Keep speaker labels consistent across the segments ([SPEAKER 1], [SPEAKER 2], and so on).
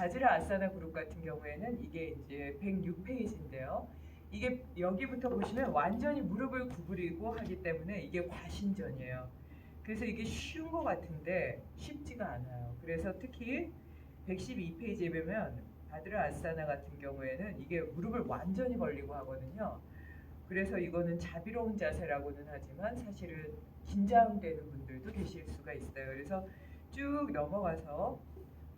[SPEAKER 1] 바지라 아사나 그룹 같은 경우에는 이게 이제 106페이지인데요. 이게 여기부터 보시면 완전히 무릎을 구부리고 하기 때문에 이게 과신전이에요. 그래서 이게 쉬운 것 같은데 쉽지가 않아요. 그래서 특히 112페이지에 보면 바드라 아사나 같은 경우에는 이게 무릎을 완전히 벌리고 하거든요. 그래서 이거는 자비로운 자세라고는 하지만 사실은 긴장되는 분들도 계실 수가 있어요. 그래서 쭉 넘어가서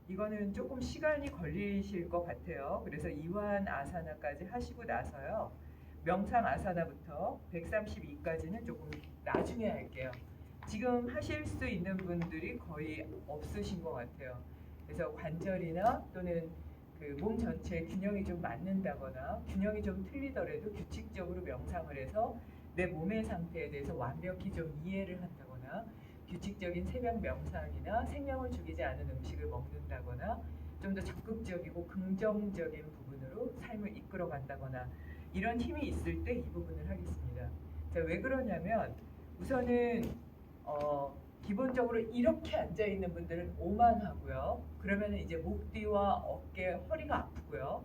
[SPEAKER 1] 이거는 조금 시간이 걸리실 것 같아요. 그래서 이완 아사나까지 하시고 나서요. 명상 아사나부터 132까지는 조금 나중에 할게요. 지금 하실 수 있는 분들이 거의 없으신 것 같아요. 그래서 관절이나 또는 그 몸 전체 균형이 좀 맞는다거나 균형이 좀 틀리더라도 규칙적으로 명상을 해서 내 몸의 상태에 대해서 완벽히 좀 이해를 한다거나 규칙적인 새벽 명상이나 생명을 죽이지 않은 음식을 먹는다거나 좀 더 적극적이고 긍정적인 부분으로 삶을 이끌어 간다거나 이런 힘이 있을 때 이 부분을 하겠습니다. 자, 왜 그러냐면 우선은 기본적으로 이렇게 앉아 있는 분들은 오만하고요. 그러면 이제 목 뒤와 어깨, 허리가 아프고요.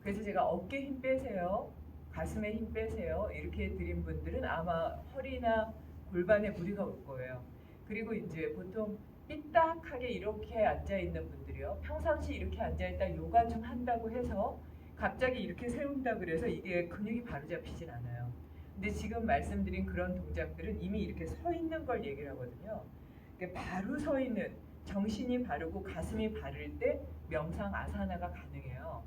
[SPEAKER 1] 그래서 제가 어깨 힘 빼세요, 가슴에 힘 빼세요 이렇게 드린 분들은 아마 허리나 골반에 무리가 올 거예요. 그리고 이제 보통 삐딱하게 이렇게 앉아 있는 분들이요. 평상시 이렇게 앉아 있다 요가 좀 한다고 해서 갑자기 이렇게 세운다 그래서 이게 근육이 바로 잡히진 않아요. 근데 지금 말씀드린 그런 동작들은 이미 이렇게 서 있는 걸 얘기를 하거든요. 바로 서 있는, 정신이 바르고 가슴이 바를 때 명상 아사나가 가능해요.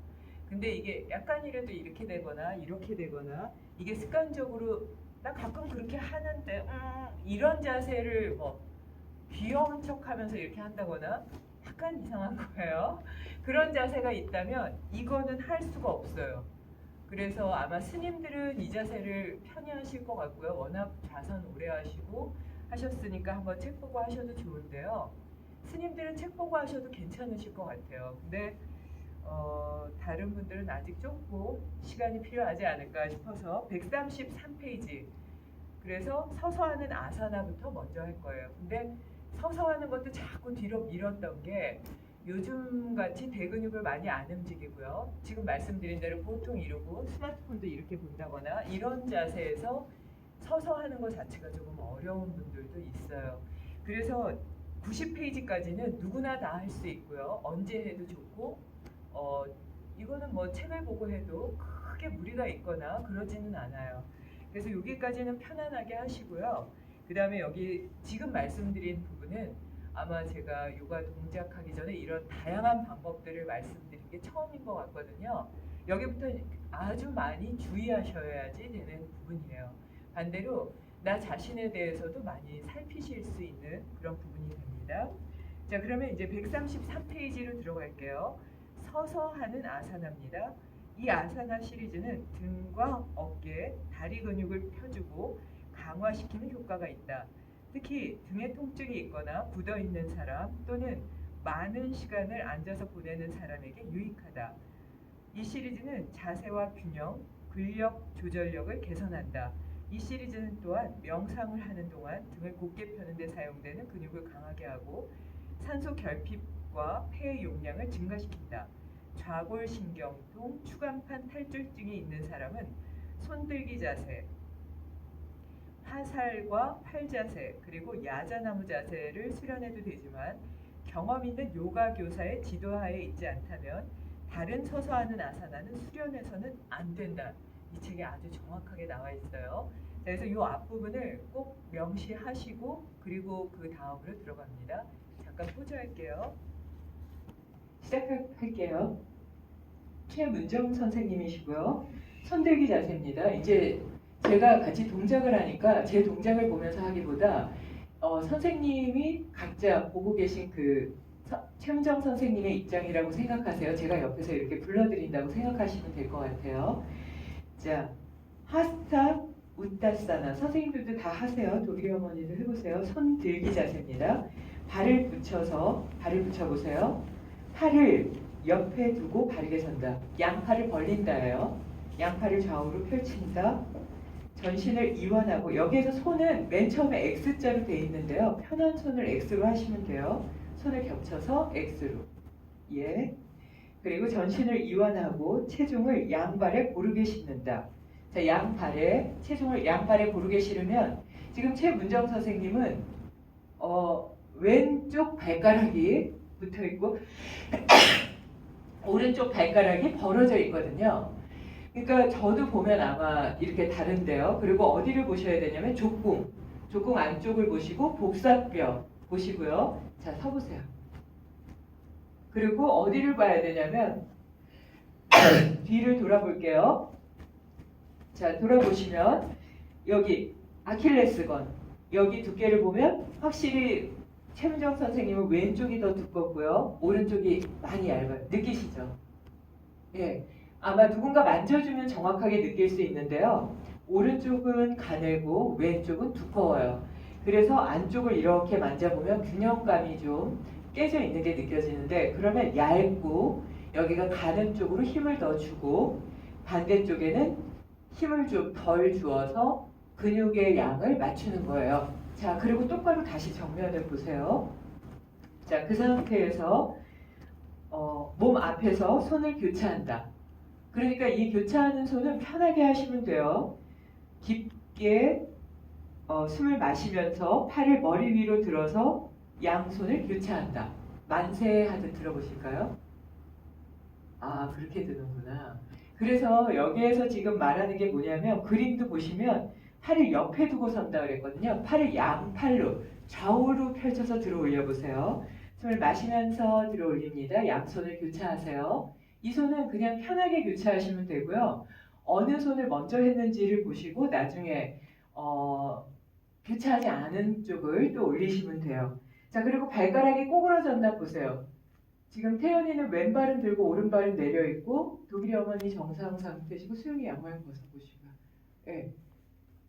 [SPEAKER 1] 근데 이게 약간이라도 이렇게 되거나 이렇게 되거나 이게 습관적으로 나 가끔 그렇게 하는데 이런 자세를 뭐 귀여운 척하면서 이렇게 한다거나 약간 이상한 거예요. 그런 자세가 있다면 이거는 할 수가 없어요. 그래서 아마 스님들은 이 자세를 편히 하실 것 같고요. 워낙 좌선 오래 하시고 하셨으니까 한번 책 보고 하셔도 좋은데요. 스님들은 책 보고 하셔도 괜찮으실 것 같아요. 근데 다른 분들은 아직 조금 시간이 필요하지 않을까 싶어서 133페이지. 그래서 서서 하는 아사나부터 먼저 할 거예요. 근데 서서 하는 것도 자꾸 뒤로 밀었던 게 요즘같이 대근육을 많이 안 움직이고요. 지금 말씀드린 대로 보통 이러고 스마트폰도 이렇게 본다거나 이런 자세에서 서서 하는 것 자체가 조금 어려운 분들도 있어요. 그래서 90페이지까지는 누구나 다 할 수 있고요. 언제 해도 좋고 이거는 뭐 책을 보고 해도 크게 무리가 있거나 그러지는 않아요. 그래서 여기까지는 편안하게 하시고요. 그 다음에 여기 지금 말씀드린 부분은 아마 제가 요가 동작하기 전에 이런 다양한 방법들을 말씀드린 게 처음인 것 같거든요. 여기부터 아주 많이 주의하셔야지 되는 부분이에요. 반대로 나 자신에 대해서도 많이 살피실 수 있는 그런 부분이 됩니다. 자, 그러면 이제 133페이지로 들어갈게요. 서서 하는 아사나입니다. 이 아사나 시리즈는 등과 어깨, 다리 근육을 펴주고 강화시키는 효과가 있다. 특히 등에 통증이 있거나 굳어있는 사람 또는 많은 시간을 앉아서 보내는 사람에게 유익하다. 이 시리즈는 자세와 균형, 근력 조절력을 개선한다. 이 시리즈는 또한 명상을 하는 동안 등을 곧게 펴는 데 사용되는 근육을 강하게 하고 산소 결핍과 폐의 용량을 증가시킨다. 좌골신경통, 추간판 탈출증이 있는 사람은 손들기 자세, 화살과 팔 자세, 그리고 야자나무 자세를 수련해도 되지만 경험 있는 요가 교사의 지도하에 있지 않다면 다른 서서 하는 아사나는 수련해서는 안 된다. 이 책에 아주 정확하게 나와 있어요. 그래서 이 앞부분을 꼭 명시하시고 그리고 그 다음으로 들어갑니다. 잠깐 포즈할게요. 시작할게요. 최문정 선생님이시고요. 손들기 자세입니다. 이제 제가 같이 동작을 하니까 제 동작을 보면서 하기보다 선생님이 각자 보고 계신 그 최문정 선생님의 입장이라고 생각하세요. 제가 옆에서 이렇게 불러드린다고 생각하시면 될 것 같아요. 자, 하스타 우타사나 선생님들도 다 하세요. 독일 어머니도 해보세요. 손 들기 자세입니다. 발을 붙여보세요. 팔을 옆에 두고 바르게 선다. 양팔을 벌린다예요. 양팔을 좌우로 펼친다. 전신을 이완하고 여기에서 손은 맨 처음에 X자로 되어 있는데요. 편한 손을 X로 하시면 돼요. 손을 겹쳐서 X로. 예. 그리고 전신을 이완하고 체중을 양발에 고르게 싣는다. 자, 양발에 체중을 양발에 고르게 실으면 지금 최문정 선생님은 왼쪽 발가락이 붙어 있고 오른쪽 발가락이 벌어져 있거든요. 그러니까 저도 보면 아마 이렇게 다른데요. 그리고 어디를 보셔야 되냐면 족궁 안쪽을 보시고 복사뼈 보시고요. 자, 서보세요. 그리고 어디를 봐야 되냐면 뒤를 돌아볼게요. 자, 돌아보시면 여기 아킬레스건 여기 두께를 보면 확실히 최문정 선생님은 왼쪽이 더 두껍고요. 오른쪽이 많이 얇아요. 느끼시죠? 예, 아마 누군가 만져주면 정확하게 느낄 수 있는데요. 오른쪽은 가늘고 왼쪽은 두꺼워요. 그래서 안쪽을 이렇게 만져보면 균형감이 좀 깨져 있는 게 느껴지는데 그러면 얇고 여기가 가는 쪽으로 힘을 더 주고 반대쪽에는 힘을 좀 덜 주어서 근육의 양을 맞추는 거예요. 자, 그리고 똑바로 다시 정면을 보세요. 자, 그 상태에서 몸 앞에서 손을 교차한다. 그러니까 이 교차하는 손은 편하게 하시면 돼요. 깊게 숨을 마시면서 팔을 머리 위로 들어서 양손을 교차한다. 만세하듯 들어보실까요? 아, 그렇게 드는구나. 그래서 여기에서 지금 말하는 게 뭐냐면 그림도 보시면 팔을 옆에 두고 선다 그랬거든요. 팔을 양팔로 좌우로 펼쳐서 들어 올려 보세요. 숨을 마시면서 들어 올립니다. 양손을 교차하세요. 이 손은 그냥 편하게 교차하시면 되고요. 어느 손을 먼저 했는지를 보시고 나중에 교차하지 않은 쪽을 또 올리시면 돼요. 자, 그리고 발가락이 꼬부러졌나 보세요. 지금 태연이는 왼발은 들고 오른발은 내려 있고 독일이 어머니 정상 상태시고 수영이 양말 벗어보시고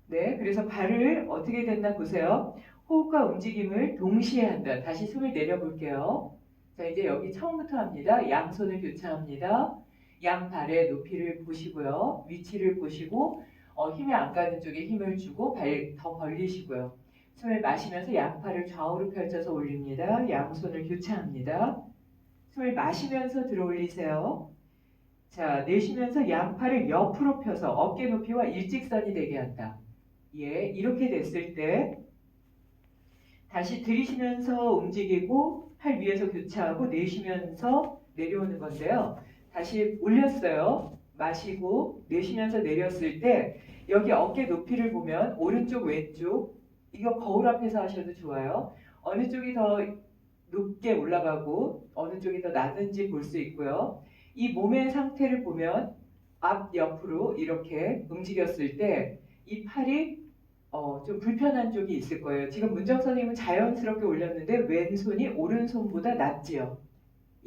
[SPEAKER 1] 네, 그래서 발을 어떻게 됐나 보세요. 호흡과 움직임을 동시에 한다. 다시 숨을 내려볼게요. 자, 이제 여기 처음부터 합니다. 양손을 교차합니다. 양발의 높이를 보시고요. 위치를 보시고 힘이 안 가는 쪽에 힘을 주고 발 더 벌리시고요. 숨을 마시면서 양팔을 좌우로 펼쳐서 올립니다. 양손을 교차합니다. 숨을 마시면서 들어 올리세요. 자, 내쉬면서 양팔을 옆으로 펴서 어깨 높이와 일직선이 되게 한다. 예, 이렇게 됐을 때 다시 들이쉬면서 움직이고 팔 위에서 교차하고 내쉬면서 내려오는 건데요. 다시 올렸어요. 마시고 내쉬면서 내렸을 때 여기 어깨 높이를 보면 오른쪽 왼쪽 이거 거울 앞에서 하셔도 좋아요. 어느 쪽이 더 높게 올라가고 어느 쪽이 더 낮은지 볼 수 있고요. 이 몸의 상태를 보면 앞 옆으로 이렇게 움직였을 때 이 팔이 좀 불편한 쪽이 있을 거예요. 지금 문정 선생님은 자연스럽게 올렸는데 왼손이 오른손보다 낮지요.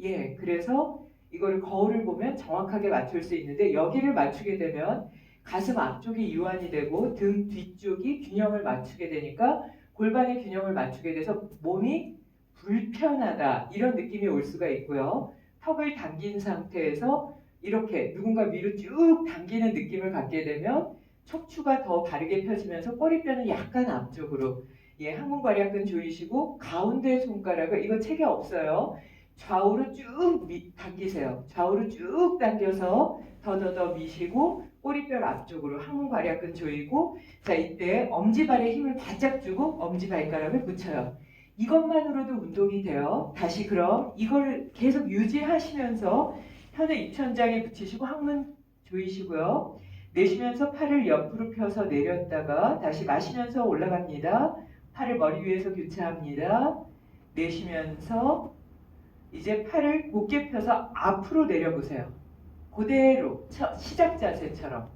[SPEAKER 1] 예, 그래서 이거를 거울을 보면 정확하게 맞출 수 있는데 여기를 맞추게 되면 가슴 앞쪽이 이완이 되고 등 뒤쪽이 균형을 맞추게 되니까 골반의 균형을 맞추게 돼서 몸이 불편하다 이런 느낌이 올 수가 있고요. 턱을 당긴 상태에서 이렇게 누군가 위로 쭉 당기는 느낌을 갖게 되면 척추가 더 바르게 펴지면서 꼬리뼈는 약간 앞쪽으로 예, 항문괄약근 조이시고 가운데 손가락을 이거 책에 없어요. 좌우로 쭉 당기세요. 좌우로 쭉 당겨서 더더더 미시고 꼬리뼈 앞쪽으로 항문괄약근 조이고 자 이때 엄지발에 힘을 바짝 주고 엄지발가락을 붙여요. 이것만으로도 운동이 돼요. 다시 그럼 이걸 계속 유지하시면서 혀는 입천장에 붙이시고 항문 조이시고요. 내쉬면서 팔을 옆으로 펴서 내렸다가 다시 마시면서 올라갑니다. 팔을 머리 위에서 교차합니다. 내쉬면서 이제 팔을 곧게 펴서 앞으로 내려보세요. 그대로 시작 자세처럼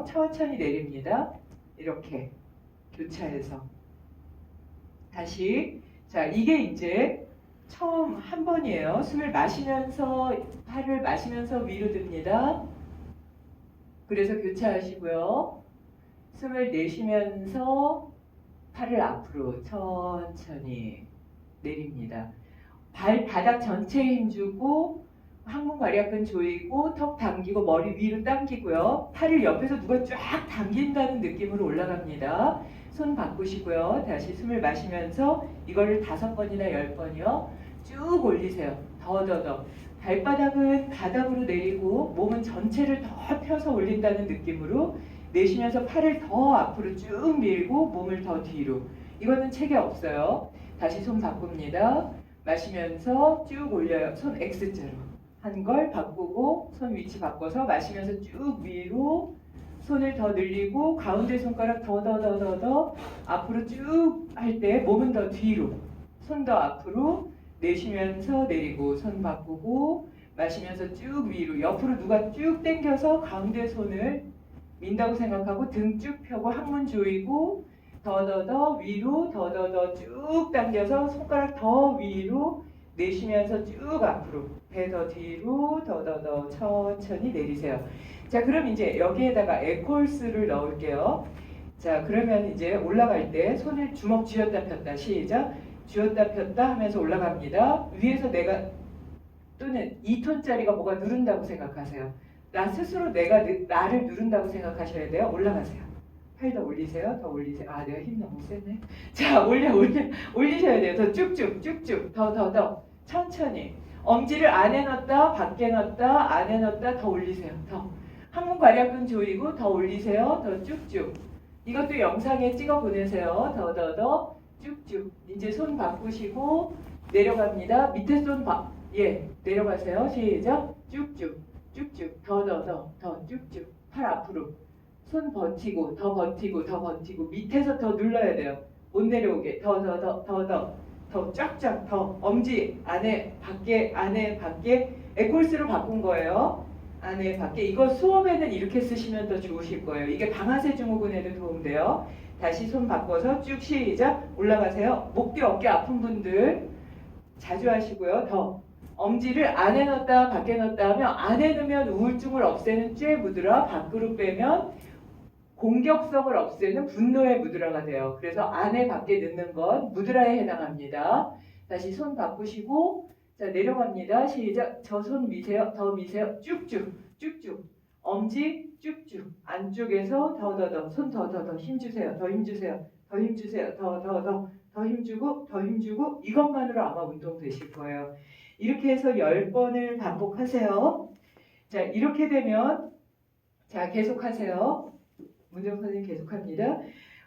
[SPEAKER 1] 천천히 내립니다. 이렇게 교차해서 다시 자 이게 이제 처음 한 번이에요. 숨을 마시면서 팔을 마시면서 위로 듭니다. 그래서 교차하시고요. 숨을 내쉬면서 팔을 앞으로 천천히 내립니다. 발바닥 전체에 힘주고 항문괄약근 조이고 턱 당기고 머리 위로 당기고요. 팔을 옆에서 누가 쫙 당긴다는 느낌으로 올라갑니다. 손 바꾸시고요. 다시 숨을 마시면서 이거를 5번이나 10번이요. 쭉 올리세요. 더. 발바닥은 바닥으로 내리고 몸은 전체를 더 펴서 올린다는 느낌으로 내쉬면서 팔을 더 앞으로 쭉 밀고 몸을 더 뒤로. 이거는 책에 없어요. 다시 손 바꿉니다. 마시면서 쭉 올려요. 손 X자로. 한 걸 바꾸고 손 위치 바꿔서 마시면서 쭉 위로 손을 더 늘리고 가운데 손가락 더 앞으로 쭉 할 때 몸은 더 뒤로. 손 더 앞으로 내쉬면서 내리고 손 바꾸고 마시면서 쭉 위로 옆으로 누가 쭉 당겨서 가운데 손을 민다고 생각하고 등 쭉 펴고 항문 조이고 더 위로 더 쭉 당겨서 손가락 더 위로 내쉬면서 쭉 앞으로 배 더 뒤로 더 천천히 내리세요. 자, 그럼 이제 여기에다가 에콜스를 넣을게요. 자, 그러면 이제 올라갈 때 손을 주먹 쥐었다 폈다 시작. 쥐었다 폈다 하면서 올라갑니다. 위에서 내가 또는 2톤짜리가 뭐가 누른다고 생각하세요. 나 스스로 나를 누른다고 생각하셔야 돼요. 올라가세요. 팔 더 올리세요. 더 올리세요. 아, 내가 힘 너무 세네. 자, 올리셔야 돼요. 더 쭉쭉 더 천천히. 엄지를 안에 넣었다 밖에 넣었다 안에 넣었다 더 올리세요. 더 항문 괄약근 조이고 더 올리세요. 더 쭉쭉. 이것도 영상에 찍어 보내세요. 더 쭉쭉. 이제 손 바꾸시고 내려갑니다. 밑에 손 내려가세요. 시작. 쭉쭉 더 쭉쭉. 팔 앞으로. 손 버티고 더 버티고 밑에서 더 눌러야 돼요. 못 내려오게. 더 쫙쫙 더. 엄지 안에 밖에 에콜스로 바꾼 거예요. 안에 밖에. 이거 수업에는 이렇게 쓰시면 더 좋으실 거예요. 이게 방아쇠 증후군에도 도움돼요. 다시 손 바꿔서 쭉 시작. 올라가세요. 목 뒤 어깨 아픈 분들 자주 하시고요. 더 엄지를 안에 넣었다 밖에 넣었다 하면 안에 넣으면 우울증을 없애는 쬐 무드라, 밖으로 빼면 공격성을 없애는 분노의 무드라가 돼요. 그래서 안에 밖에 넣는 건 무드라에 해당합니다. 다시 손 바꾸시고 자, 내려갑니다. 시작. 저 손 미세요. 더 미세요. 쭉쭉. 엄지 쭉쭉. 안쪽에서 더. 손 더 힘주세요. 더 힘주세요. 더 힘주고 이것만으로 아마 운동 되실 거예요. 이렇게 해서 10번을 반복하세요. 자, 이렇게 되면 자, 계속하세요. 문정 선생님 계속합니다.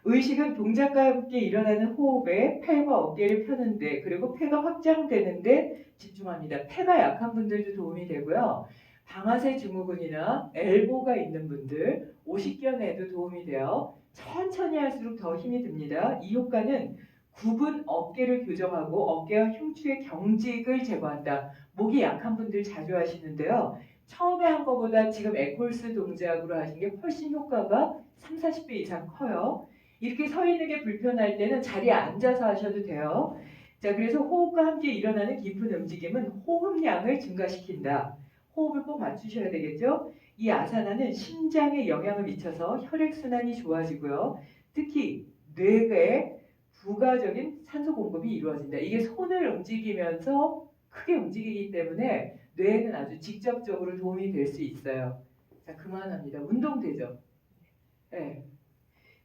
[SPEAKER 1] 의식은 동작과 함께 일어나는 호흡에 팔과 어깨를 펴는데 그리고 폐가 확장되는데 집중합니다. 폐가 약한 분들도 도움이 되고요. 방아쇠 증후군이나 엘보가 있는 분들, 오십견에도 도움이 돼요. 천천히 할수록 더 힘이 듭니다. 이 효과는 굽은 어깨를 교정하고 어깨와 흉추의 경직을 제거한다. 목이 약한 분들 자주 하시는데요. 처음에 한 것보다 지금 에콜스 동작으로 하신 게 훨씬 효과가 30-40배 이상 커요. 이렇게 서 있는 게 불편할 때는 자리에 앉아서 하셔도 돼요. 자, 그래서 호흡과 함께 일어나는 깊은 움직임은 호흡량을 증가시킨다. 호흡을 꼭 맞추셔야 되겠죠? 이 아사나는 심장에 영향을 미쳐서 혈액순환이 좋아지고요. 특히 뇌에 부가적인 산소 공급이 이루어진다. 이게 손을 움직이면서 크게 움직이기 때문에 뇌에는 아주 직접적으로 도움이 될 수 있어요. 자, 그만합니다. 운동되죠? 네.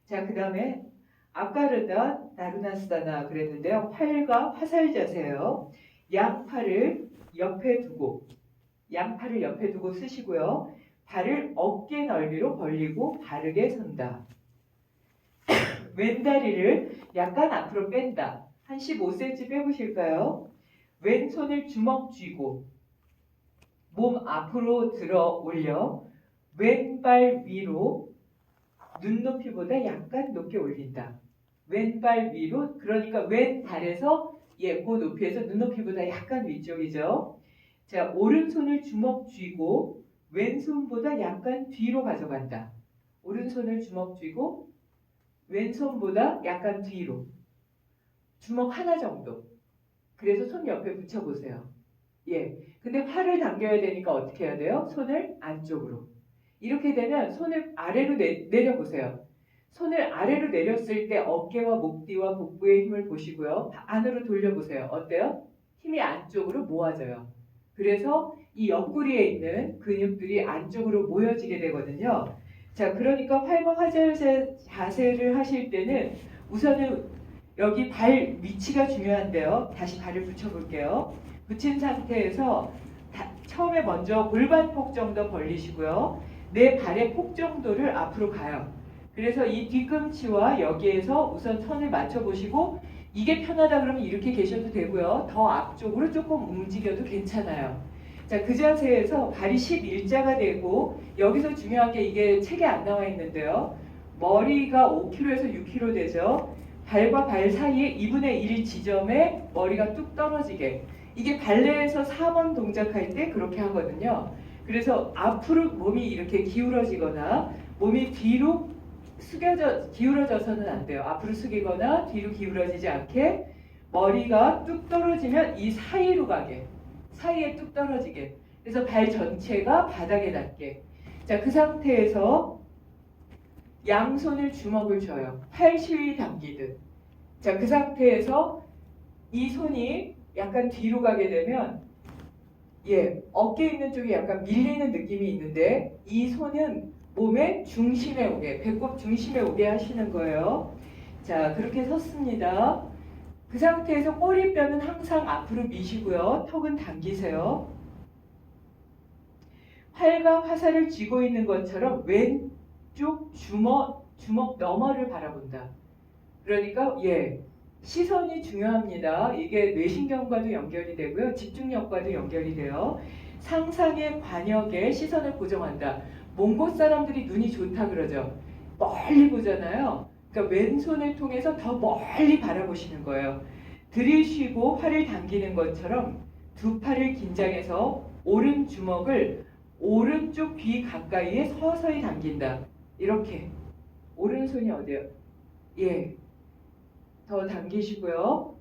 [SPEAKER 1] 자, 그 다음에 아까르다 나루나스다나 그랬는데요. 팔과 화살 자세예요. 양팔을 옆에 두고 쓰시고요. 발을 어깨 넓이로 벌리고 바르게 선다. 왼다리를 약간 앞으로 뺀다. 한 15cm 빼보실까요? 왼손을 주먹 쥐고 몸 앞으로 들어 올려 왼발 위로 눈높이보다 약간 높게 올린다. 왼발 위로, 그러니까 왼발에서 그 높이에서 눈높이보다 약간 위쪽이죠. 자, 오른손을 주먹 쥐고 왼손보다 약간 뒤로 가져간다. 오른손을 주먹 쥐고 왼손보다 약간 뒤로. 주먹 하나 정도. 그래서 손 옆에 붙여보세요. 근데 팔을 당겨야 되니까 어떻게 해야 돼요? 손을 안쪽으로. 이렇게 되면 손을 아래로 내려보세요. 손을 아래로 내렸을 때 어깨와 목 뒤와 복부의 힘을 보시고요. 안으로 돌려보세요. 어때요? 힘이 안쪽으로 모아져요. 그래서 이 옆구리에 있는 근육들이 안쪽으로 모여지게 되거든요. 자, 그러니까 팔과 화살 자세를 하실 때는 우선은 여기 발 위치가 중요한데요. 다시 발을 붙여볼게요. 붙인 상태에서 처음에 먼저 골반폭 정도 벌리시고요. 내 발의 폭 정도를 앞으로 가요. 그래서 이 뒤꿈치와 여기에서 우선 선을 맞춰보시고 이게 편하다 그러면 이렇게 계셔도 되고요. 더 앞쪽으로 조금 움직여도 괜찮아요. 자, 그 자세에서 발이 11자가 되고 여기서 중요한 게 이게 책에 안 나와 있는데요. 머리가 5kg에서 6kg 되죠. 발과 발 사이에 2분의 1 지점에 머리가 뚝 떨어지게. 이게 발레에서 4번 동작할 때 그렇게 하거든요. 그래서 앞으로 몸이 이렇게 기울어지거나 몸이 뒤로 기울어져서는 안 돼요. 앞으로 숙이거나 뒤로 기울어지지 않게 머리가 뚝 떨어지면 이 사이로 가게. 사이에 뚝 떨어지게. 그래서 발 전체가 바닥에 닿게. 자, 그 상태에서 양손을 주먹을 쥐어요. 팔 시위 당기듯. 자, 그 상태에서 이 손이 약간 뒤로 가게 되면 어깨 있는 쪽이 약간 밀리는 느낌이 있는데 이 손은 몸의 중심에 오게, 배꼽 중심에 오게 하시는 거예요. 자, 그렇게 섰습니다. 그 상태에서 꼬리뼈는 항상 앞으로 미시고요. 턱은 당기세요. 활과 화살을 쥐고 있는 것처럼 왼쪽 주먹 너머를 바라본다. 그러니까 시선이 중요합니다. 이게 뇌신경과도 연결이 되고요. 집중력과도 연결이 돼요. 상상의 관역에 시선을 고정한다. 몽골 사람들이 눈이 좋다 그러죠. 멀리 보잖아요. 그러니까 왼손을 통해서 더 멀리 바라보시는 거예요. 들이쉬고 활을 당기는 것처럼 두 팔을 긴장해서 오른 주먹을 오른쪽 귀 가까이에 서서히 당긴다. 이렇게. 오른손이 어디요? 더 당기시고요.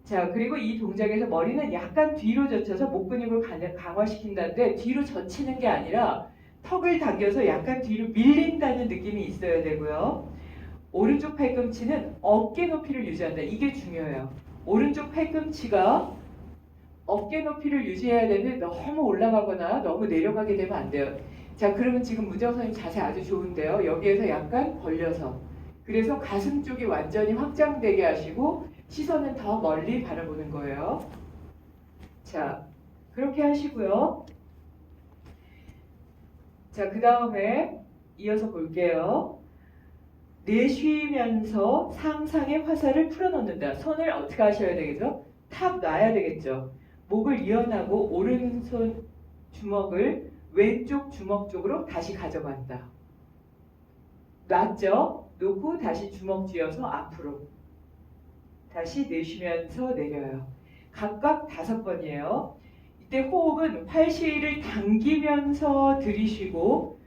[SPEAKER 1] 자, 그리고 이 동작에서 머리는 약간 뒤로 젖혀서 목 근육을 강화시킨다는데 뒤로 젖히는 게 아니라 턱을 당겨서 약간 뒤로 밀린다는 느낌이 있어야 되고요. 오른쪽 팔꿈치는 어깨 높이를 유지한다. 이게 중요해요. 오른쪽 팔꿈치가 어깨 높이를 유지해야 되는데 너무 올라가거나 너무 내려가게 되면 안 돼요. 자, 그러면 지금 문정 선생님 자세 아주 좋은데요. 여기에서 약간 벌려서. 그래서 가슴 쪽이 완전히 확장되게 하시고 시선은 더 멀리 바라보는 거예요. 자, 그렇게 하시고요. 자, 그 다음에 이어서 볼게요. 내쉬면서 상상의 화살을 풀어놓는다. 손을 어떻게 하셔야 되겠죠? 탁 놔야 되겠죠. 목을 이완하고 오른손 주먹을 왼쪽 주먹 쪽으로 다시 가져간다. 놨죠? 놓고 다시 주먹 쥐어서 앞으로. 다시 내쉬면서 내려요. 각각 5번이에요. 이때 호흡은 팔시위를 당기면서 들이쉬고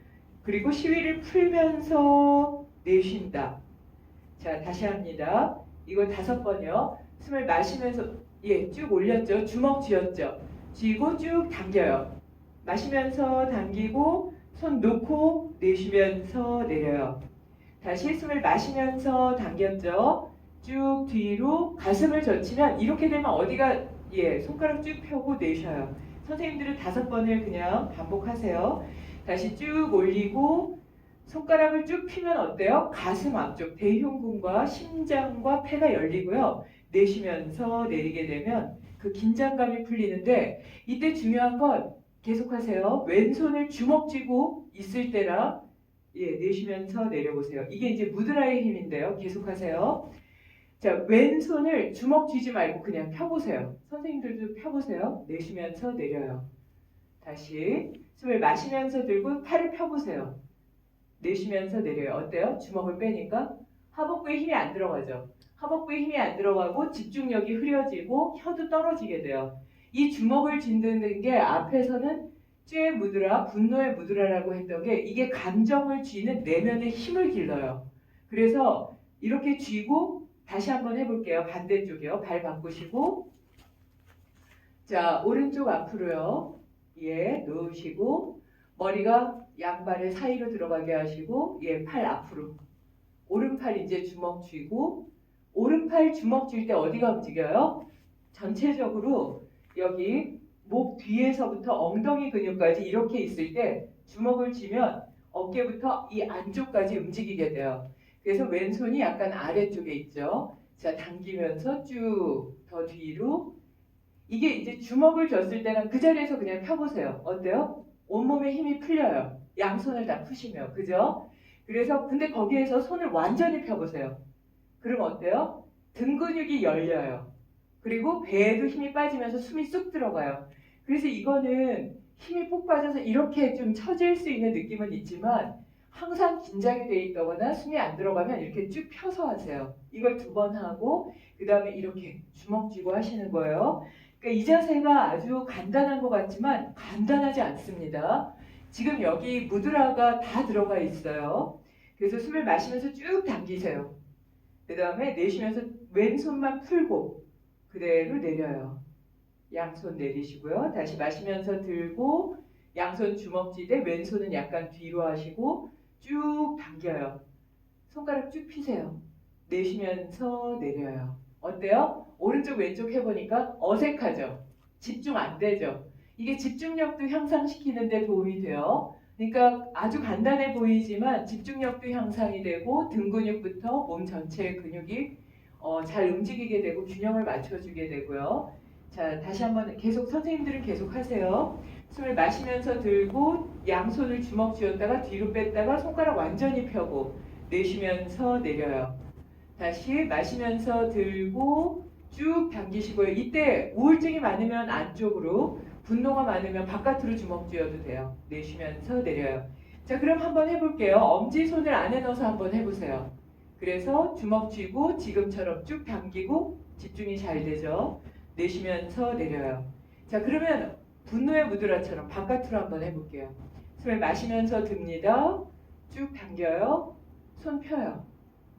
[SPEAKER 1] 그리고 시위를 풀면서 내쉰다. 자, 다시 합니다. 이거 5번이요. 숨을 마시면서 쭉 올렸죠. 주먹 쥐었죠. 쥐고 쭉 당겨요. 마시면서 당기고 손 놓고 내쉬면서 내려요. 다시 숨을 마시면서 당겼죠. 쭉 뒤로 가슴을 젖히면 이렇게 되면 어디가 손가락 쭉 펴고 내쉬어요. 선생님들은 5번을 그냥 반복하세요. 다시 쭉 올리고 손가락을 쭉 피면 어때요? 가슴 앞쪽 대흉근과 심장과 폐가 열리고요. 내쉬면서 내리게 되면 그 긴장감이 풀리는데 이때 중요한 건 계속하세요. 왼손을 주먹 쥐고 있을 때랑 내쉬면서 내려보세요. 이게 이제 무드라의 힘인데요. 계속하세요. 자, 왼손을 주먹 쥐지 말고 그냥 펴보세요. 선생님들도 펴보세요. 내쉬면서 내려요. 다시 숨을 마시면서 들고 팔을 펴보세요. 내쉬면서 내려요. 어때요? 주먹을 빼니까 하복부에 힘이 안 들어가죠. 하복부에 힘이 안 들어가고 집중력이 흐려지고 혀도 떨어지게 돼요. 이 주먹을 쥐는 게 앞에서는 죄의 무드라, 분노의 무드라라고 했던 게 이게 감정을 쥐는 내면의 힘을 길러요. 그래서 이렇게 쥐고 다시 한번 해볼게요. 반대쪽이요. 발 바꾸시고 자, 오른쪽 앞으로요. 놓으시고 머리가 양발의 사이로 들어가게 하시고 팔 앞으로. 오른팔 이제 주먹 쥐고 오른팔 주먹 쥘 때 어디가 움직여요? 전체적으로 여기 목 뒤에서부터 엉덩이 근육까지 이렇게 있을 때 주먹을 쥐면 어깨부터 이 안쪽까지 움직이게 돼요. 그래서 왼손이 약간 아래쪽에 있죠. 자, 당기면서 쭉 더 뒤로 이게 이제 주먹을 줬을 때는 그 자리에서 그냥 펴보세요. 어때요? 온몸에 힘이 풀려요. 양손을 다 푸시면. 그죠? 그래서 근데 거기에서 손을 완전히 펴보세요. 그럼 어때요? 등 근육이 열려요. 그리고 배에도 힘이 빠지면서 숨이 쑥 들어가요. 그래서 이거는 힘이 푹 빠져서 이렇게 좀 처질 수 있는 느낌은 있지만 항상 긴장이 돼 있거나 숨이 안 들어가면 이렇게 쭉 펴서 하세요. 이걸 2번 하고 그 다음에 이렇게 주먹 쥐고 하시는 거예요. 그러니까 이 자세가 아주 간단한 것 같지만 간단하지 않습니다. 지금 여기 무드라가 다 들어가 있어요. 그래서 숨을 마시면서 쭉 당기세요. 그 다음에 내쉬면서 왼손만 풀고 그대로 내려요. 양손 내리시고요. 다시 마시면서 들고 양손 주먹쥐되 왼손은 약간 뒤로 하시고 쭉 당겨요. 손가락 쭉 피세요. 내쉬면서 내려요. 어때요? 오른쪽 왼쪽 해보니까 어색하죠? 집중 안 되죠? 이게 집중력도 향상시키는 데 도움이 돼요. 그러니까 아주 간단해 보이지만 집중력도 향상이 되고 등 근육부터 몸 전체의 근육이 잘 움직이게 되고 균형을 맞춰주게 되고요. 자, 다시 한번 계속 선생님들은 계속 하세요. 숨을 마시면서 들고 양손을 주먹 쥐었다가 뒤로 뺐다가 손가락 완전히 펴고 내쉬면서 내려요. 다시 마시면서 들고 쭉 당기시고요. 이때 우울증이 많으면 안쪽으로, 분노가 많으면 바깥으로 주먹 쥐어도 돼요. 내쉬면서 내려요. 자, 그럼 한번 해볼게요. 엄지손을 안에 넣어서 한번 해보세요. 그래서 주먹 쥐고 지금처럼 쭉 당기고 집중이 잘 되죠. 내쉬면서 내려요. 자, 그러면 분노의 무드라처럼 바깥으로 한번 해볼게요. 숨을 마시면서 듭니다. 쭉 당겨요. 손 펴요.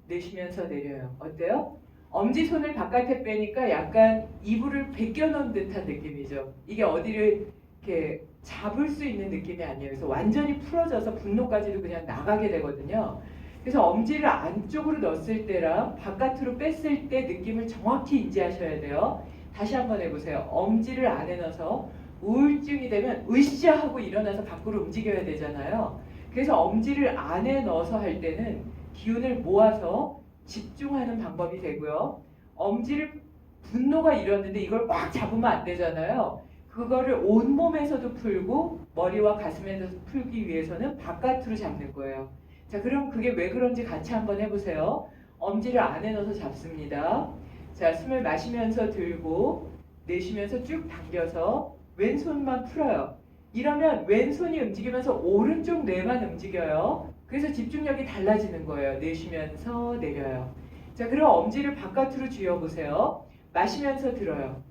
[SPEAKER 1] 내쉬면서 내려요. 어때요? 엄지손을 바깥에 빼니까 약간 이불을 벗겨놓은 듯한 느낌이죠. 이게 어디를 이렇게 잡을 수 있는 느낌이 아니에요. 그래서 완전히 풀어져서 분노까지도 그냥 나가게 되거든요. 그래서 엄지를 안쪽으로 넣었을 때랑 바깥으로 뺐을 때 느낌을 정확히 인지하셔야 돼요. 다시 한번 해보세요. 엄지를 안에 넣어서 우울증이 되면 으쌰 하고 일어나서 밖으로 움직여야 되잖아요. 그래서 엄지를 안에 넣어서 할 때는 기운을 모아서 집중하는 방법이 되고요. 엄지를 분노가 일었는데 이걸 꽉 잡으면 안 되잖아요. 그거를 온몸에서도 풀고 머리와 가슴에서 풀기 위해서는 바깥으로 잡는 거예요. 자, 그럼 그게 왜 그런지 같이 한번 해보세요. 엄지를 안에 넣어서 잡습니다. 자, 숨을 마시면서 들고 내쉬면서 쭉 당겨서 왼손만 풀어요. 이러면 왼손이 움직이면서 오른쪽 뇌만 움직여요. 그래서 집중력이 달라지는 거예요. 내쉬면서 내려요. 자, 그럼 엄지를 바깥으로 쥐어보세요. 마시면서 들어요.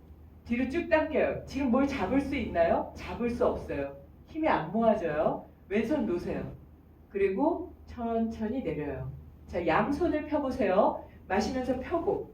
[SPEAKER 1] 뒤로 쭉 당겨요. 지금 뭘 잡을 수 있나요? 잡을 수 없어요. 힘이 안 모아져요. 왼손 놓으세요. 그리고 천천히 내려요. 자, 양손을 펴보세요. 마시면서 펴고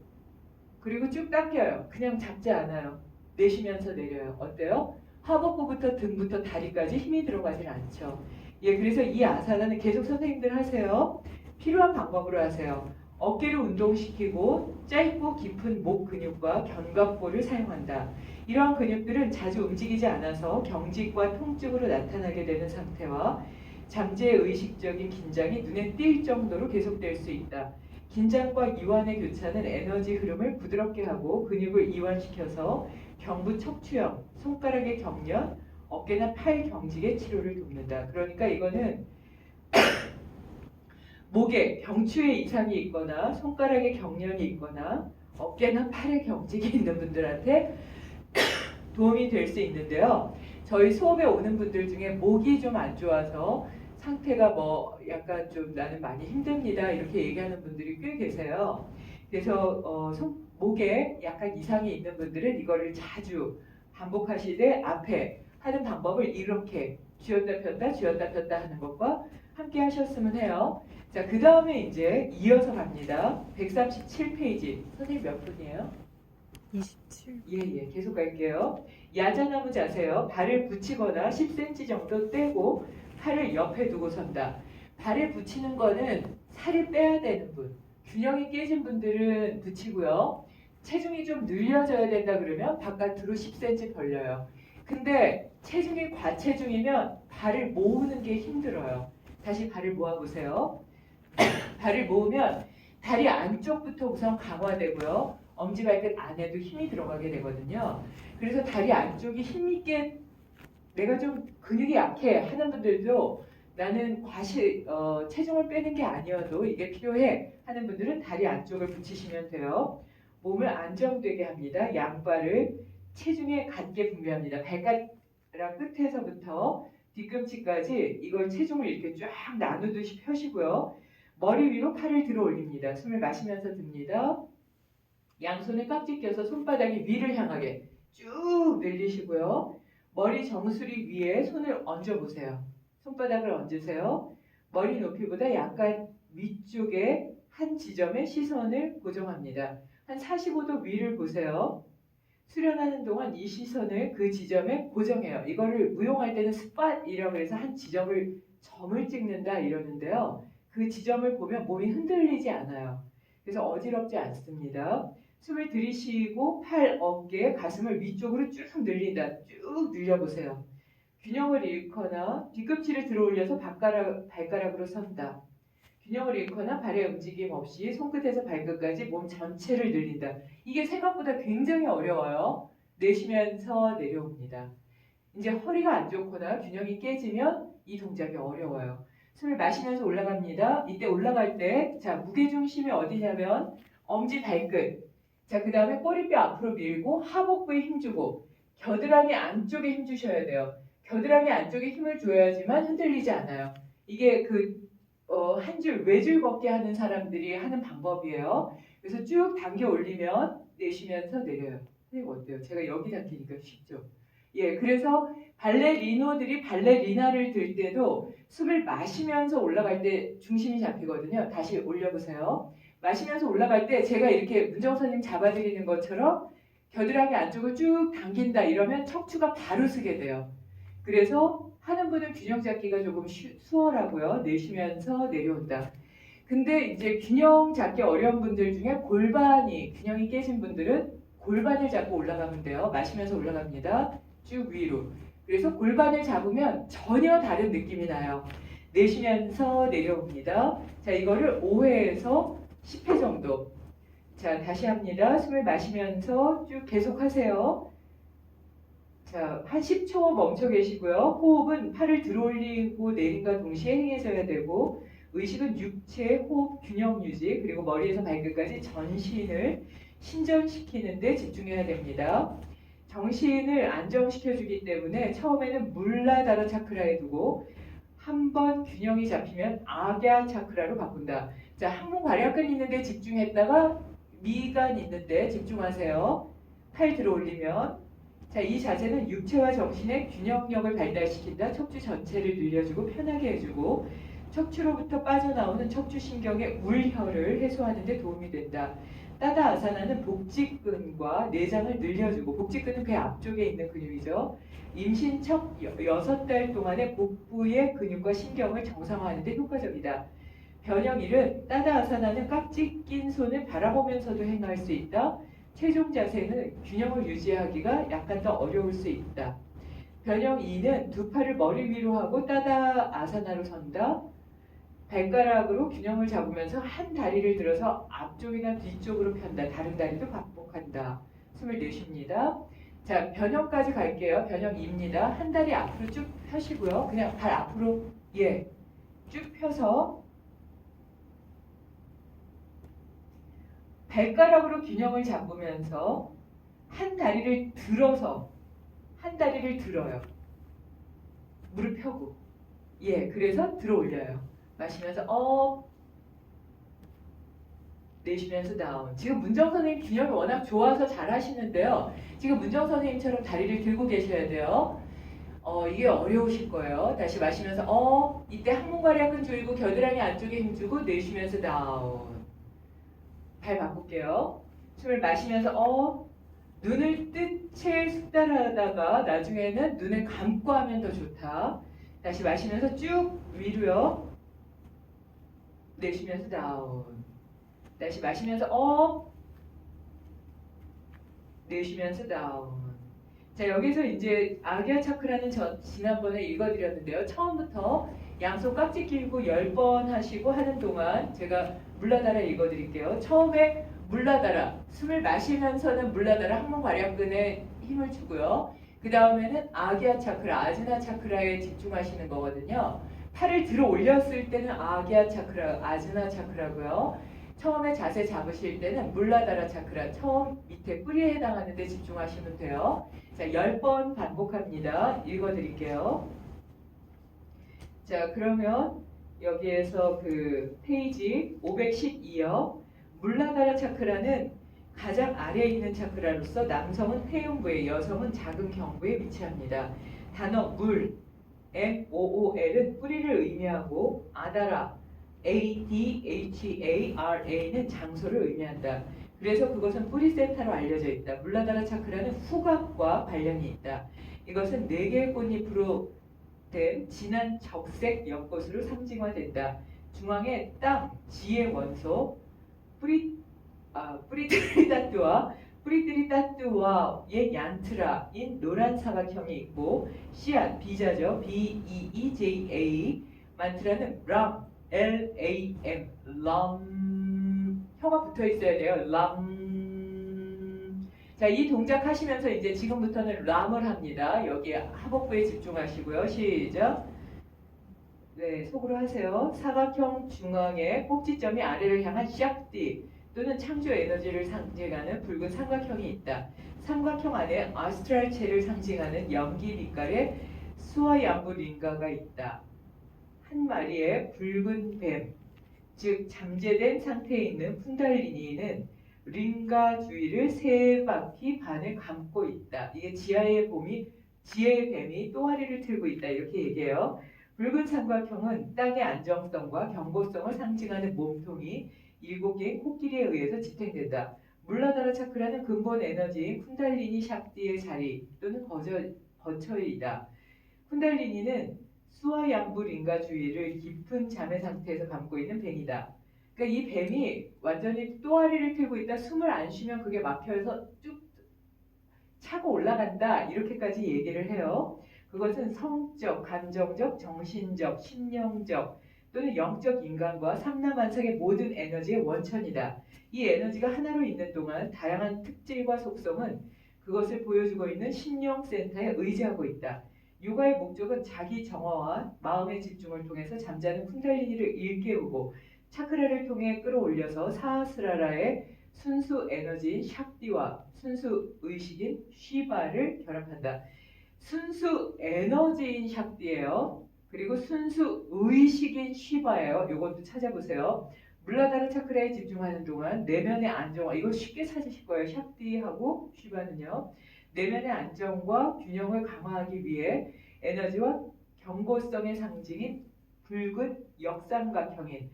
[SPEAKER 1] 그리고 쭉 당겨요. 그냥 잡지 않아요. 내쉬면서 내려요. 어때요? 하복부부터 등부터 다리까지 힘이 들어가질 않죠. 예, 그래서 이 아사나는 계속 선생님들 하세요. 필요한 방법으로 하세요. 어깨를 운동시키고 짧고 깊은 목 근육과 견갑골을 사용한다. 이러한 근육들은 자주 움직이지 않아서 경직과 통증으로 나타나게 되는 상태와 잠재의 의식적인 긴장이 눈에 띌 정도로 계속될 수 있다. 긴장과 이완의 교차는 에너지 흐름을 부드럽게 하고 근육을 이완시켜서 경부 척추형, 손가락의 경련, 어깨나 팔 경직의 치료를 돕는다. 그러니까 이거는 목에 경추에 이상이 있거나 손가락에 경련이 있거나 어깨나 팔에 경직이 있는 분들한테 도움이 될 수 있는데요. 저희 수업에 오는 분들 중에 목이 좀 안 좋아서 상태가 뭐 약간 좀 나는 많이 힘듭니다 이렇게 얘기하는 분들이 꽤 계세요. 그래서 목에 약간 이상이 있는 분들은 이거를 자주 반복하시되 앞에 하는 방법을 이렇게 쥐었다 폈다 하는 것과 함께 하셨으면 해요. 자, 그 다음에 이제 이어서 갑니다. 137페이지. 선생님 몇 분이에요?
[SPEAKER 2] 27.
[SPEAKER 1] 예, 계속 갈게요. 야자나무 자세요. 발을 붙이거나 10cm 정도 떼고 팔을 옆에 두고 선다. 발에 붙이는 거는 살을 빼야 되는 분, 균형이 깨진 분들은 붙이고요. 체중이 좀 늘려져야 된다 그러면 바깥으로 10cm 벌려요. 근데 체중이 과체중이면 발을 모으는 게 힘들어요. 다시 발을 모아보세요. 발을 모으면 다리 안쪽부터 우선 강화되고요. 엄지발끝 안에도 힘이 들어가게 되거든요. 그래서 다리 안쪽이 힘있게 내가 좀 근육이 약해 하는 분들도 나는 체중을 빼는 게 아니어도 이게 필요해 하는 분들은 다리 안쪽을 붙이시면 돼요. 몸을 안정되게 합니다. 양발을 체중에 갖게 분배합니다. 발가락 끝에서부터 뒤꿈치까지 이걸 체중을 이렇게 쫙 나누듯이 펴시고요. 머리 위로 팔을 들어 올립니다. 숨을 마시면서 듭니다. 양손에 깍지 껴서 손바닥이 위를 향하게 쭉 늘리시고요. 머리 정수리 위에 손을 얹어보세요. 손바닥을 얹으세요. 머리 높이보다 약간 위쪽에 한 지점에 시선을 고정합니다. 한 45도 위를 보세요. 수련하는 동안 이 시선을 그 지점에 고정해요. 이거를 무용할 때는 스팟이라고 해서 한 점을 찍는다 이러는데요. 그 지점을 보면 몸이 흔들리지 않아요. 그래서 어지럽지 않습니다. 숨을 들이쉬고 팔, 어깨, 가슴을 위쪽으로 쭉 늘린다. 쭉 늘려보세요. 균형을 잃거나 뒤꿈치를 들어 올려서 발가락으로 선다. 균형을 잃거나 발의 움직임 없이 손끝에서 발끝까지 몸 전체를 늘린다. 이게 생각보다 굉장히 어려워요. 내쉬면서 내려옵니다. 이제 허리가 안 좋거나 균형이 깨지면 이 동작이 어려워요. 숨을 마시면서 올라갑니다. 이때 올라갈 때 무게중심이 어디냐면 엄지 발끝. 그 다음에 꼬리뼈 앞으로 밀고 하복부에 힘주고 겨드랑이 안쪽에 힘주셔야 돼요. 겨드랑이 안쪽에 힘을 줘야지만 흔들리지 않아요. 이게 한 줄 외줄 걷기 하는 사람들이 하는 방법이에요. 그래서 쭉 당겨 올리면 내쉬면서 내려요. 선생님 어때요? 제가 여기 당기니까 쉽죠? 예, 그래서 발레리노들이 발레리나를 들 때도 숨을 마시면서 올라갈 때 중심이 잡히거든요. 다시 올려보세요. 마시면서 올라갈 때 제가 이렇게 문정선님 잡아드리는 것처럼 겨드랑이 안쪽을 쭉 당긴다 이러면 척추가 바로 서게 돼요. 그래서 하는 분은 균형 잡기가 조금 수월하고요. 내쉬면서 내려온다. 근데 이제 균형 잡기 어려운 분들 중에 균형이 깨진 분들은 골반을 잡고 올라가면 돼요. 마시면서 올라갑니다. 쭉 위로. 그래서 골반을 잡으면 전혀 다른 느낌이 나요. 내쉬면서 내려옵니다. 이거를 5회에서 10회 정도. 다시 합니다. 숨을 마시면서 쭉 계속 하세요. 한 10초 멈춰 계시고요. 호흡은 팔을 들어 올리고 내림과 동시에 행해져야 되고 의식은 육체, 호흡, 균형 유지 그리고 머리에서 발끝까지 전신을 신전시키는 데 집중해야 됩니다. 정신을 안정시켜주기 때문에 처음에는 물라다라 차크라에 두고 한번 균형이 잡히면 아갸 차크라로 바꾼다. 항문 괄약근 있는데 집중했다가 미간 있는데 집중하세요. 팔 들어 올리면 이 자세는 육체와 정신의 균형력을 발달시킨다. 척추 전체를 늘려주고 편하게 해주고 척추로부터 빠져나오는 척추신경의 울혈을 해소하는 데 도움이 된다. 따다 아사나는 복직근과 내장을 늘려주고 복직근은 배 앞쪽에 있는 근육이죠. 임신 첫 6달 동안의 복부의 근육과 신경을 정상화하는 데 효과적이다. 변형 1은 따다 아사나는 깍지 낀 손을 바라보면서도 행할 수 있다. 최종 자세는 균형을 유지하기가 약간 더 어려울 수 있다. 변형 2는 두 팔을 머리 위로 하고 따다 아사나로 선다. 발가락으로 균형을 잡으면서 한 다리를 들어서 앞쪽이나 뒤쪽으로 편다. 다른 다리도 반복한다. 숨을 내쉽니다. 변형까지 갈게요. 변형 2입니다. 한 다리 앞으로 쭉 펴시고요. 그냥 발 앞으로 쭉 펴서 발가락으로 균형을 잡으면서 한 다리를 들어요. 무릎 펴고. 그래서 들어 올려요. 마시면서 업. 내쉬면서 다운. 지금 문정 선생님 균형이 워낙 좋아서 잘 하시는데요. 지금 문정 선생님처럼 다리를 들고 계셔야 돼요. 이게 어려우실 거예요. 다시 마시면서 이때 항문괄약근 조이고 겨드랑이 안쪽에 힘주고 내쉬면서 다운. 발 바꿀게요. 숨을 마시면서 눈을 뜰채 숙달하다가 나중에는 눈을 감고 하면 더 좋다. 다시 마시면서 쭉 위로요. 내쉬면서 다운. 다시 마시면서 내쉬면서 다운. 여기서 이제 아기아 차크라는 지난번에 읽어드렸는데요. 처음부터 양손 깍지 끼고 10번 하시고 하는 동안 제가 물러나라 읽어드릴게요. 처음에 물러달아. 숨을 마시면서는 물러달아 항문 괄약근에 힘을 주고요. 그 다음에는 아기아 차크라, 아즈나 차크라에 집중하시는 거거든요. 팔을 들어 올렸을 때는 아기아 차크라, 아즈나 차크라고요. 처음에 자세 잡으실 때는 물라다라 차크라, 처음 밑에 뿌리에 해당하는 데 집중하시면 돼요. 자, 10번 반복합니다. 읽어드릴게요. 자, 그러면 여기에서 그 페이지 512요. 물라다라 차크라는 가장 아래에 있는 차크라로서 남성은 회음부에, 여성은 작은 경부에 위치합니다. 단어 물, MOOL은 뿌리를 의미하고 아다라, ADHARA는 장소를 의미한다. 그래서 그것은 뿌리 센터로 알려져 있다. 물라다라 차크라는 후각과 관련이 있다. 이것은 4개의 꽃잎으로 된 진한 적색 연꽃으로 상징화된다. 중앙에 땅, 지의 원소, 뿌리뜨리따뚜와의 얀트라인 노란 사각형이 있고 씨앗, 비자죠. BEEJA, 만트라는 람, LAM, 람, 혀가 붙어 있어야 돼요. 람. 자, 이 동작 하시면서 이제 지금부터는 람을 합니다. 여기 하복부에 집중하시고요. 시작. 네, 속으로 하세요. 사각형 중앙에 꼭지점이 아래를 향한 샥디 또는 창조 에너지를 상징하는 붉은 삼각형이 있다. 삼각형 안에 아스트랄체를 상징하는 연기 빛깔의 수화양부 링가가 있다. 한 마리의 붉은 뱀, 즉 잠재된 상태에 있는 쿤달리니는 링가 주위를 3바퀴 반을 감고 있다. 이게 지혜의 뱀이 또아리를 틀고 있다. 이렇게 얘기해요. 붉은 삼각형은 땅의 안정성과 경고성을 상징하는 몸통이 7개의 코끼리에 의해서 지탱된다. 물라다라 차크라는 근본 에너지인 쿤달리니 샥디의 자리 또는 거처이다. 쿤달리니는 수화양부 링가 주위를 깊은 잠의 상태에서 감고 있는 뱀이다. 그러니까 이 뱀이 완전히 또아리를 틀고 있다. 숨을 안 쉬면 그게 막혀서 쭉 차고 올라간다. 이렇게까지 얘기를 해요. 그것은 성적, 감정적, 정신적, 심령적 또는 영적 인간과 삼라만상의 모든 에너지의 원천이다. 이 에너지가 하나로 있는 동안 다양한 특질과 속성은 그것을 보여주고 있는 심령센터에 의지하고 있다. 요가의 목적은 자기 정화와 마음의 집중을 통해서 잠자는 쿤달리니를 일깨우고 차크라를 통해 끌어올려서 사하스라라의 순수 에너지인 샥디와 순수 의식인 쉬바를 결합한다. 순수 에너지인 샥디예요. 그리고 순수 의식인 쉬바예요. 이것도 찾아보세요. 물라다라 차크라에 집중하는 동안 내면의 안정화, 이거 쉽게 찾으실 거예요. 샥디하고 쉬바는요. 내면의 안정과 균형을 강화하기 위해 에너지와 경고성의 상징인 붉은 역삼각형이나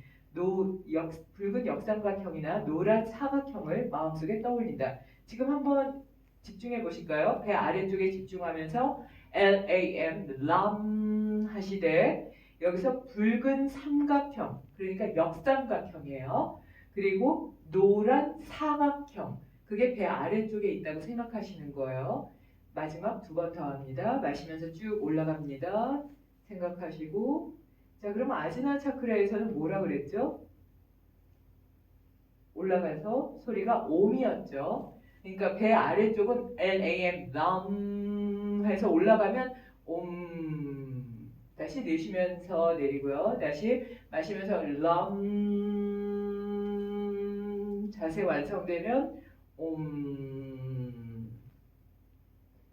[SPEAKER 1] 노란 사각형을 마음속에 떠올린다. 지금 한번 집중해 보실까요? 배 아래쪽에 집중하면서 LAM, 람 하시되 여기서 붉은 삼각형, 그러니까 역삼각형이에요. 그리고 노란 사각형, 그게 배 아래쪽에 있다고 생각하시는 거예요. 마지막 2번 더 합니다. 마시면서 쭉 올라갑니다. 생각하시고. 자, 그럼 아즈나 차크라에서는 뭐라 그랬죠? 올라가서 소리가 옴이었죠. 그러니까 배 아래쪽은 LAM, 람 해서 올라가면 옴. 다시 내쉬면서 내리고요. 다시 마시면서 람. 자세 완성되면 옴.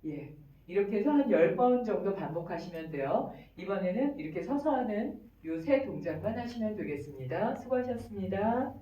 [SPEAKER 1] 예. 이렇게 해서 한 10번 정도 반복하시면 돼요. 이번에는 이렇게 서서 하는 요 3 동작만 하시면 되겠습니다. 수고하셨습니다.